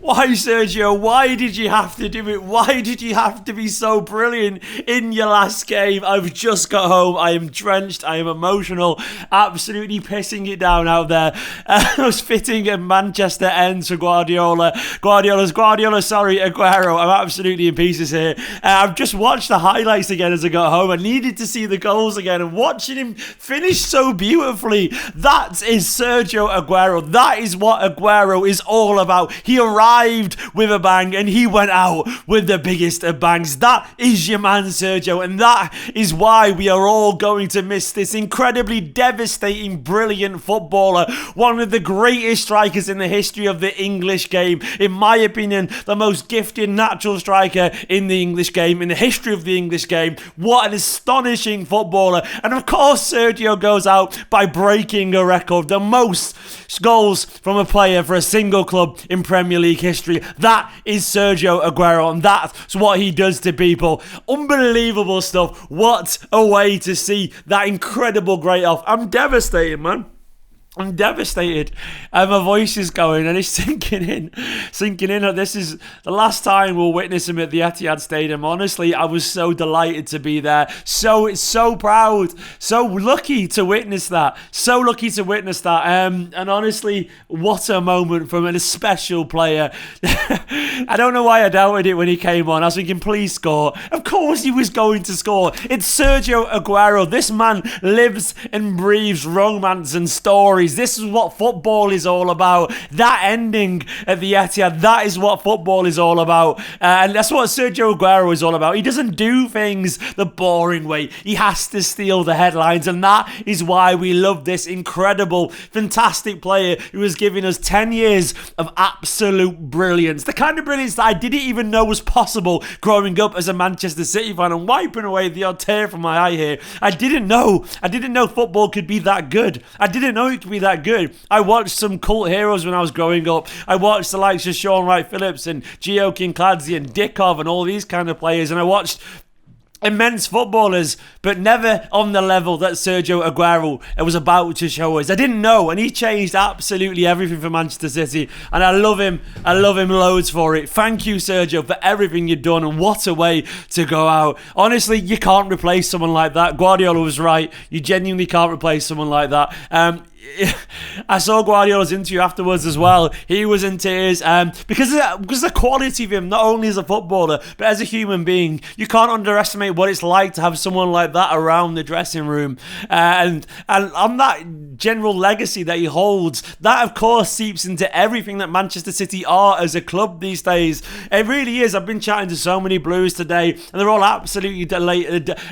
Why, Sergio? Why did you have to do it? Why did you have to be so brilliant in your last game? I've just got home. I am drenched. I am emotional. Absolutely pissing it down out there. I was fitting a Manchester end to Aguero. I'm absolutely in pieces here. I've just watched the highlights again as I got home. I needed to see the goals again, and watching him finish so beautifully. That is Sergio Aguero. That is what Aguero is all about. He arrived with a bang and he went out with the biggest of bangs. That is your man, Sergio, and that is why we are all going to miss this incredibly devastating, brilliant footballer. One of the greatest strikers in the history of the English game. In my opinion, the most gifted natural striker in the English game, in the history of the English game. What an astonishing footballer. And of course, Sergio goes out by breaking a record. The most goals from a player for a single club in Premier League history. That is Sergio Aguero, and that's what he does to people. Unbelievable stuff. What a way to see that incredible great off. I'm devastated, man. I'm devastated. My voice is going and it's sinking in. This is the last time we'll witness him at the Etihad Stadium. Honestly, I was so delighted to be there. So proud. So lucky to witness that. And honestly, what a moment from a special player. I don't know why I doubted it when he came on. I was thinking, please score. Of course he was going to score. It's Sergio Aguero. This man lives and breathes romance and stories. This is what football is all about. That ending at the Etihad, that is what football is all about. And that's what Sergio Aguero is all about. He doesn't do things the boring way. He has to steal the headlines. And that is why we love this incredible, fantastic player who has given us 10 years of absolute brilliance. The kind of brilliance that I didn't even know was possible growing up as a Manchester City fan and wiping away the odd tear from my eye here. I didn't know football could be that good. I didn't know it could be that good. I watched some cult heroes when I was growing up. I watched the likes of Sean Wright-Phillips and Gio Kinkladze and Dickov and all these kind of players, and I watched immense footballers, but never on the level that Sergio Aguero was about to show us. I didn't know, and he changed absolutely everything for Manchester City, and I love him loads for it. Thank you, Sergio, for everything you've done, and what a way to go out. Honestly, you can't replace someone like that. Guardiola was right. You genuinely can't replace someone like that. I saw Guardiola's interview afterwards as well. He was in tears because of the quality of him, not only as a footballer but as a human being. You can't underestimate what it's like to have someone like that around the dressing room, and on that general legacy that he holds, that of course seeps into everything that Manchester City are as a club these days. It really is. I've been chatting to so many Blues today, and they're all absolutely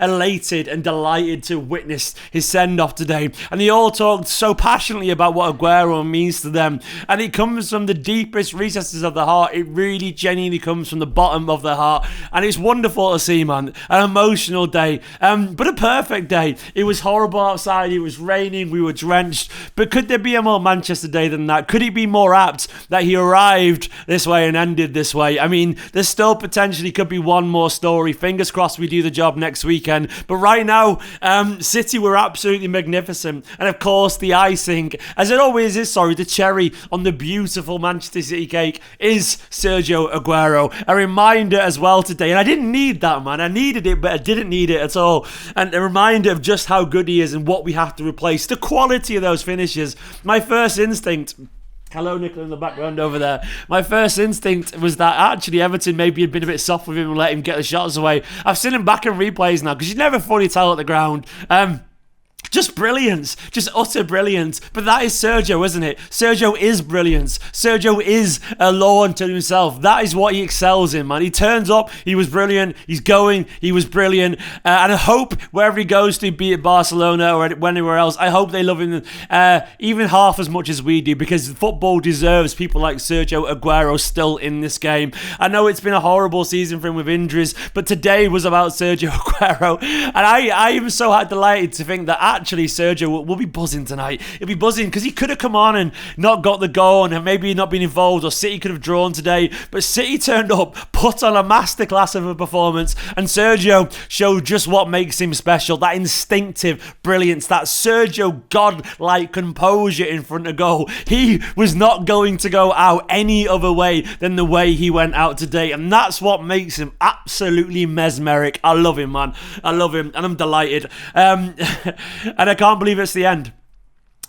elated and delighted to witness his send-off today, and they all talked so passionately about what Aguero means to them, and it comes from the deepest recesses of the heart. It really genuinely comes from the bottom of the heart, and it's wonderful to see, man. An emotional day, but a perfect day. It was horrible outside, it was raining, we were drenched, but could there be a more Manchester day than that? Could it be more apt that he arrived this way and ended this way? I mean, there still potentially could be one more story. Fingers crossed we do the job next weekend, but right now, City were absolutely magnificent, and of course the icing, as it always is, the cherry on the beautiful Manchester City cake is Sergio Aguero. A reminder as well today, and I didn't need that, man. I needed it, but I didn't need it at all. And a reminder of just how good he is and what we have to replace. The quality of those finishes. My first instinct... Hello, Nicola in the background over there. My first instinct was that actually Everton maybe had been a bit soft with him and let him get the shots away. I've seen him back in replays now because you never fully tell at the ground. Just brilliance, just utter brilliance. But that is Sergio, isn't it? Sergio is brilliance. Sergio is a law unto himself. That is what he excels in, man. He turns up, he was brilliant. He's going, he was brilliant. And I hope wherever he goes to, be it Barcelona or anywhere else, I hope they love him even half as much as we do, because football deserves people like Sergio Aguero still in this game. I know it's been a horrible season for him with injuries, but today was about Sergio Aguero. And I am so delighted to think that actually Sergio will be buzzing tonight. He'll be buzzing because he could have come on and not got the goal and maybe not been involved, or City could have drawn today, but City turned up, put on a masterclass of a performance, and Sergio showed just what makes him special. That instinctive brilliance, that Sergio God-like composure in front of goal. He was not going to go out any other way than the way he went out today, and that's what makes him absolutely mesmeric. I love him, man. I love him, and I'm delighted. And I can't believe it's the end.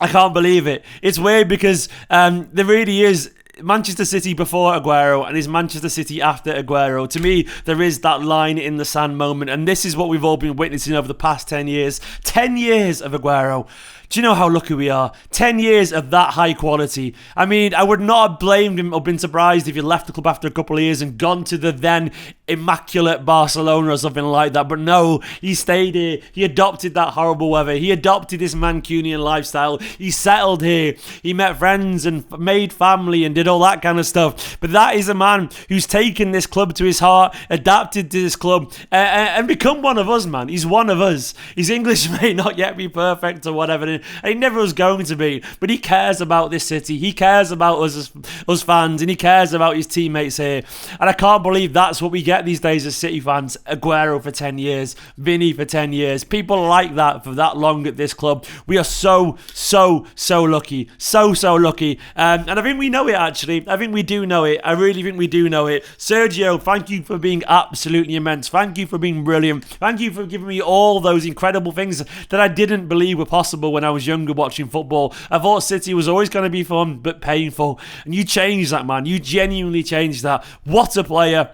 I can't believe it. It's weird because there really is Manchester City before Aguero and is Manchester City after Aguero. To me, there is that line in the sand moment, and this is what we've all been witnessing over the past 10 years. 10 years of Aguero. Do you know how lucky we are? 10 years of that high quality. I mean, I would not have blamed him or been surprised if he left the club after a couple of years and gone to the then immaculate Barcelona or something like that. But no, he stayed here. He adopted that horrible weather. He adopted this Mancunian lifestyle. He settled here. He met friends and made family and did all that kind of stuff. But that is a man who's taken this club to his heart, adapted to this club, and become one of us, man. He's one of us. His English may not yet be perfect or whatever, and he never was going to be, but he cares about this city. He cares about us fans, and he cares about his teammates here. And I can't believe that's what we get these days as City fans. Aguero for 10 years, Vinny for 10 years, people like that for that long at this club. We are so lucky. So lucky. And I think we know it, actually. I think we do know it. I really think we do know it. Sergio, thank you for being absolutely immense. Thank you for being brilliant. Thank you for giving me all those incredible things that I didn't believe were possible when I was younger watching football. I thought City was always going to be fun but painful, and you changed that, man. You genuinely changed that. What a player,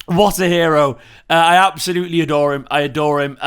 what a hero. I absolutely adore him. I adore him.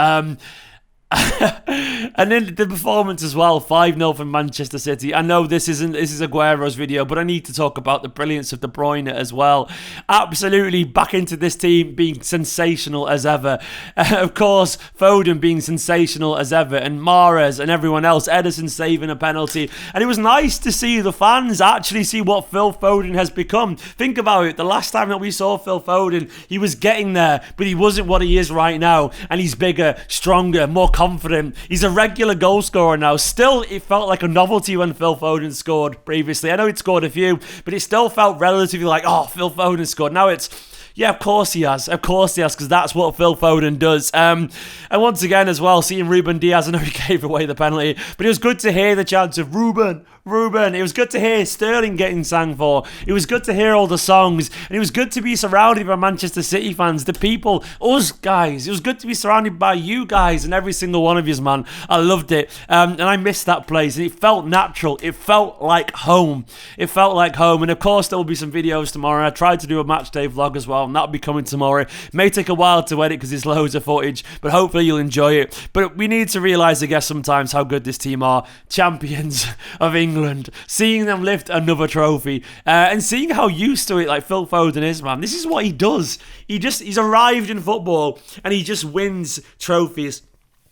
And then the performance as well, 5-0 from Manchester City. I know this is Aguero's video, but I need to talk about the brilliance of De Bruyne as well. Absolutely back into this team, being sensational as ever. Of course, Foden being sensational as ever, and Mahrez and everyone else, Ederson saving a penalty. And it was nice to see the fans actually see what Phil Foden has become. Think about it, the last time that we saw Phil Foden, he was getting there, but he wasn't what he is right now, and he's bigger, stronger, more confident. He's a regular goal scorer now. Still, it felt like a novelty when Phil Foden scored previously. I know he'd scored a few, but it still felt relatively like, oh, Phil Foden scored. Now it's, yeah, of course he has. Of course he has, because that's what Phil Foden does. And once again as well, seeing Ruben Diaz, I know he gave away the penalty, but it was good to hear the chants of Ruben. It was good to hear Sterling getting sang for. It was good to hear all the songs, and it was good to be surrounded by Manchester City fans, the people, us guys. It was good to be surrounded by you guys and every single one of you, man. I loved it, and I missed that place, and it felt natural. It felt like home. And of course there will be some videos tomorrow. I tried to do a match day vlog as well, and that'll be coming tomorrow. It may take a while to edit because there's loads of footage, but hopefully you'll enjoy it. But we need to realise, I guess, sometimes how good this team are. Champions of England. Seeing them lift another trophy, and seeing how used to it like Phil Foden is, man. This is what he does. He's arrived in football and he just wins trophies.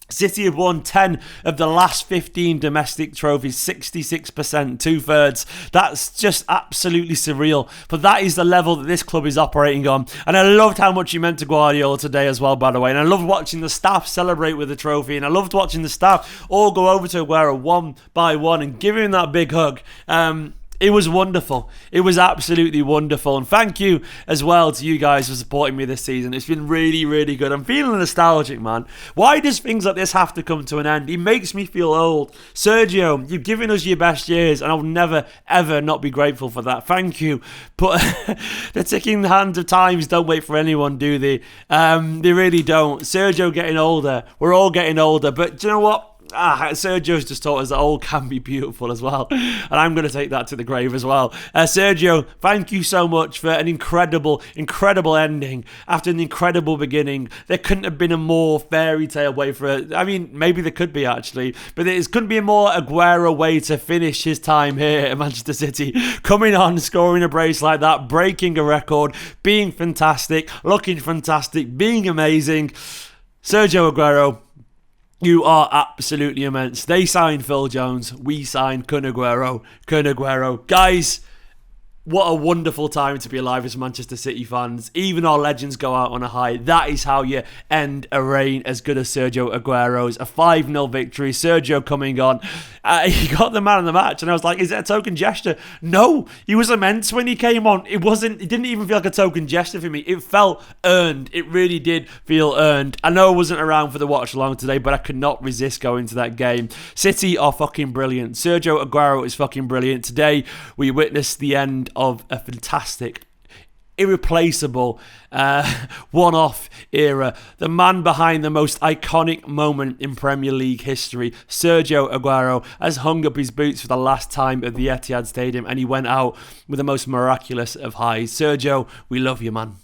City have won 10 of the last 15 domestic trophies, 66%, 2/3. That's just absolutely surreal. But that is the level that this club is operating on. And I loved how much he meant to Guardiola today as well, by the way. And I loved watching the staff celebrate with the trophy. And I loved watching the staff all go over to Aguero one by one and give him that big hug. It was wonderful. It was absolutely wonderful. And thank you as well to you guys for supporting me this season. It's been really, really good. I'm feeling nostalgic, man. Why does things like this have to come to an end? It makes me feel old. Sergio, you've given us your best years, and I'll never, ever not be grateful for that. Thank you. But the ticking hands of times don't wait for anyone, do they? They really don't. Sergio getting older. We're all getting older. But do you know what? Sergio's just taught us that all can be beautiful as well, and I'm going to take that to the grave as well. Sergio, thank you so much for an incredible ending after an incredible beginning. There couldn't have been a more fairy tale way for it. I mean, maybe there could be actually, but there couldn't be a more Aguero way to finish his time here at Manchester City. Coming on, scoring a brace like that, breaking a record, being fantastic, looking fantastic, being amazing. Sergio Aguero, you are absolutely immense. They signed Phil Jones. We signed Kun Aguero. Guys, What a wonderful time to be alive as Manchester City fans. Even our legends go out on a high. That is how you end a reign as good as Sergio Aguero's. A 5-0 victory. Sergio coming on. He got the man of the match. And I was like, is it a token gesture? No. He was immense when he came on. It didn't even feel like a token gesture for me. It felt earned. It really did feel earned. I know I wasn't around for the watch along today, but I could not resist going to that game. City are fucking brilliant. Sergio Aguero is fucking brilliant. Today, we witnessed the end of a fantastic, irreplaceable, one-off era. The man behind the most iconic moment in Premier League history, Sergio Aguero, has hung up his boots for the last time at the Etihad Stadium, and he went out with the most miraculous of highs. Sergio, we love you, man.